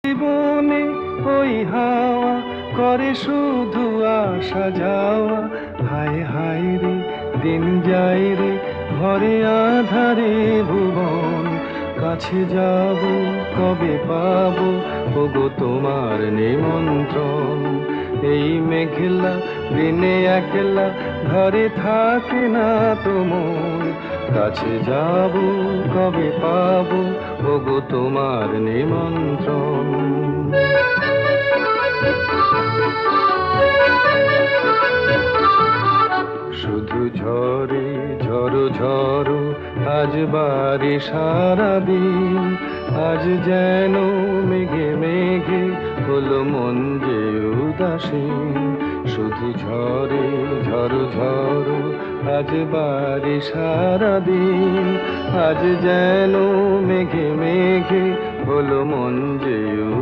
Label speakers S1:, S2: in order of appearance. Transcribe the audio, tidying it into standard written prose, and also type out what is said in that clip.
S1: জীবনে ওই হাওয়া করে শুধু আসা যাওয়া। হায় হায় রে দিন যায় রে ঘরে আধারে ভুবন। কাছে যাব কবে পাবো ওগো তোমার নিমন্ত্রণ। এই মেঘলা দিনে একলা ঘরে থাকে না তো মন। কাছে যাব কবে পাবো ওগো তোমার নিমন্ত্রণ। শুধু ঝরে ঝড়ো ঝড়ো আজ বারে সারাদিন। আজ যেন মেঘে মেঘে হলো মন যে উদাসীন। শুধু ঝরে ঝড়ো ঝড়ো আজ বারে সারাদিন। আজ যেন মেঘে মেঘে হলো মন যে